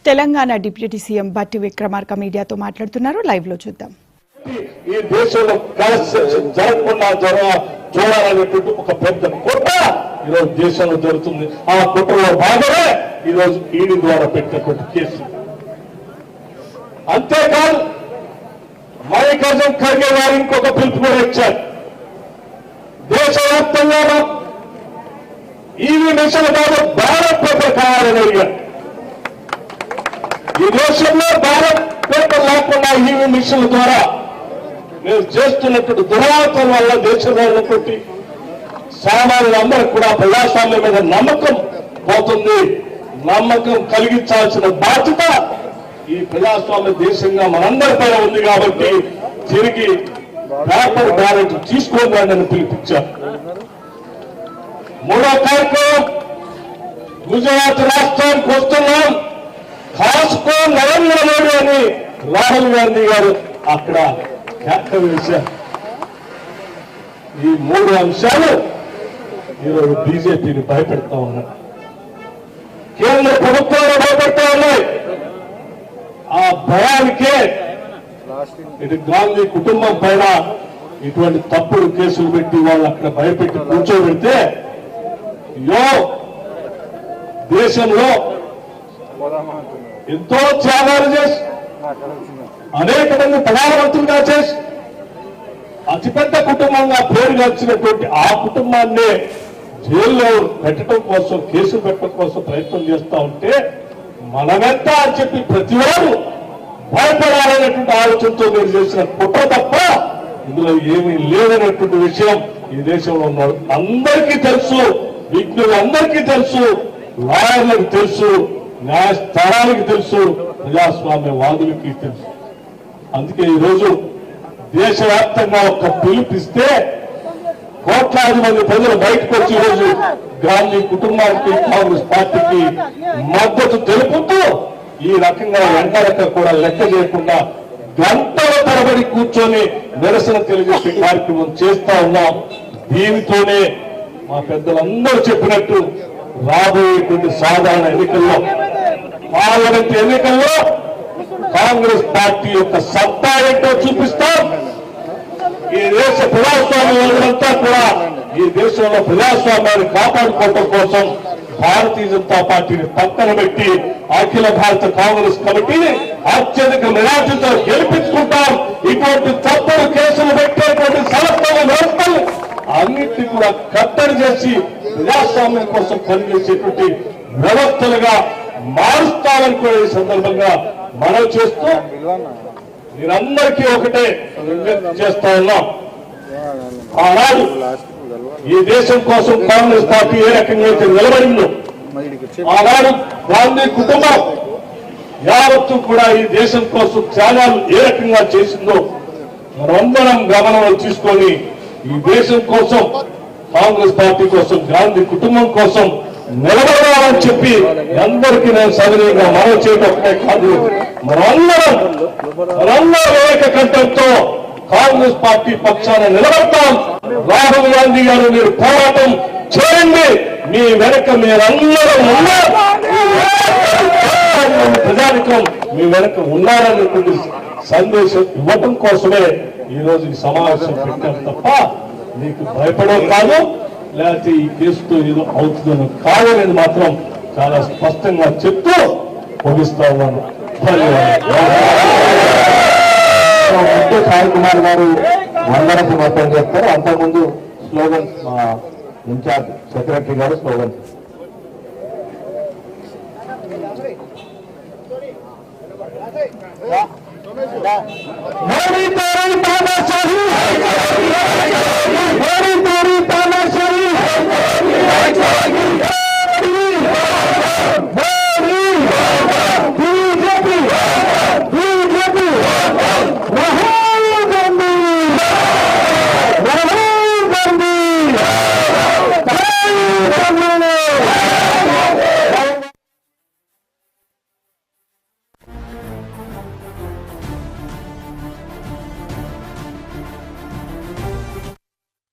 Telangana deputy CM బట్టి విక్రమార్క మీడియాతో మాట్లాడుతున్నారు. లైవ్ లో చూద్దాం. ఈ దేశంలో జరగకుండా చూడాలనేటువంటి ఒక పెద్ద కుట్ర ఈరోజు దేశంలో జరుగుతుంది. ఆ కుట్రలో భాగమే ఈరోజు ఈడీ ద్వారా పెట్టినటువంటి కేసు. అంతేకాదు మల్లికార్జున ఖర్గే గారు ఇంకొక పిలుపు కూడా ఇచ్చారు. దేశవ్యాప్తంగా ఈవీ మిషన్ కాదు బ్యాలెట్ పేపర్ కావాలని అడిగారు. ఈ దేశంలో బ్యాలెట్ పేపర్ లేకుండా ఈవీ మిషన్ల ద్వారా మీరు చేస్తున్నటువంటి దురావతం వల్ల దేశంలో ఉన్నటువంటి సామాన్యులందరూ కూడా ప్రజాస్వామ్యం మీద నమ్మకం పోతుంది. నమ్మకం కలిగించాల్సిన బాధ్యత ఈ ప్రజాస్వామ్య దేశంగా మనందరిపైన ఉంది. కాబట్టి తిరిగి పేపర్ బ్యాలెట్ తీసుకోండి అని పిలిపించారు. మూడో కార్యక్రమం గుజరాత్ రాష్ట్రానికి వస్తున్నాం, కాసుకో నరేంద్ర మోడీ అని రాహుల్ గాంధీ గారు అక్కడ వ్యాఖ్యలు వేశారు. ఈ మూడు అంశాలు ఈరోజు బీజేపీని భయపెడతా ఉన్నాయి, కేంద్ర ప్రభుత్వాన్ని భయపెడతా ఉన్నాయి. ఆ భయానికే ఇటు గాంధీ కుటుంబం పైన ఇటువంటి తప్పుడు కేసులు పెట్టి వాళ్ళు అక్కడ భయపెట్టి కూర్చోబెడితే దేశంలో ఎంతో త్యాగాలు చేసి అనేక మంది ప్రధానమంత్రిగా చేసి అతిపెద్ద కుటుంబంగా పేరు వచ్చినటువంటి ఆ కుటుంబాన్ని జైల్లో పెట్టడం కోసం, కేసులు పెట్టడం కోసం ప్రయత్నం చేస్తా ఉంటే మనమెంత అని చెప్పి ప్రతివారు భయపడాలనేటువంటి ఆలోచనతో మీరు చేసిన కుట్ర తప్ప ఇందులో ఏమీ లేదనేటువంటి విషయం ఈ దేశంలో ఉన్నారు అందరికీ తెలుసు, విజ్ఞులందరికీ తెలుసు, లాయర్లకు తెలుసు, న్యాయస్థానానికి తెలుసు, ప్రజాస్వామ్యవాదులకి తెలుసు. అందుకే ఈరోజు దేశవ్యాప్తంగా ఒక పిలుపిస్తే కోట్లాది మంది ప్రజలు బయటకు వచ్చి ఈరోజు గాంధీ కుటుంబానికి, కాంగ్రెస్ పార్టీకి మద్దతు తెలుపుతూ ఈ రకంగా ఎండలక కూడా లెక్క చేయకుండా గంటల తరబడి కూర్చొని నిరసన తెలియజేసే కార్యక్రమం చేస్తా ఉన్నాం. దీనితోనే మా పెద్దలందరూ చెప్పినట్టు రాబోయేటువంటి సాధారణ ఎన్నికల్లో, పార్లమెంట్ ఎన్నికల్లో కాంగ్రెస్ పార్టీ యొక్క సత్తా ఏంటో చూపిస్తాం. ఈ దేశ ప్రజాస్వామ్యంతా కూడా ఈ దేశంలో ప్రజాస్వామ్యాన్ని కాపాడుకోవడం కోసం భారతీయ జనతా పార్టీని పక్కన పెట్టి అఖిల భారత కాంగ్రెస్ కమిటీని అత్యధిక మెజార్టీతో గెలిపించుకుంటాం. ఇటువంటి తప్పుడు కేసులు పెట్టేటువంటి సంస్థల వ్యవస్థలు అన్నింటినీ కూడా కట్టడి చేసి ప్రజాస్వామ్యం కోసం పనిచేసేటువంటి వ్యవస్థలుగా మారుస్తామని కూడా ఈ సందర్భంగా మనం చేస్తూ మీరందరికీ ఒకటే విజ్ఞప్తి చేస్తా ఉన్నాం. ఆనాడు ఈ దేశం కోసం కాంగ్రెస్ పార్టీ ఏ రకంగా అయితే నిలబడిందో, ఆనాడు గాంధీ కుటుంబం యావత్తు కూడా ఈ దేశం కోసం త్యాగాలు ఏ రకంగా చేసిందో మనందరం గమనంలో తీసుకొని ఈ దేశం కోసం, కాంగ్రెస్ పార్టీ కోసం, గాంధీ కుటుంబం కోసం నిలబడాలని చెప్పి అందరికీ నేను సవినయంగా మనవి చేయడం ఒకటే కాదు, మనందరం ఏకకంఠంతో కాంగ్రెస్ పార్టీ పక్షాన నిలబడతాం. రాహుల్ గాంధీ గారు మీరు పోరాటం చేయండి, మీ వెనక మీరందరూ ఉన్నారు, ప్రజానికం మీ వెనక ఉన్నారనేటువంటి సందేశం ఇవ్వటం కోసమే ఈ రోజు ఈ సమావేశం పెట్టారు తప్ప మీకు భయపడడం కాదు, లేకపోతే ఈ కేసుతో ఏదో అవుతుందని కాదనేది మాత్రం చాలా స్పష్టంగా చెప్తూ ముగిస్తా ఉన్నాను. సాయి కుమార్ గారు వందనపు మొత్తం చేస్తారు. అంతకుముందు స్లోగన్ మా ఇన్ఛార్జ్ సెక్రటరీ గారు స్లోగన్. మోడీ తోరీ తానాశాహీ, మోడీ తోరీ తానాశాహీ,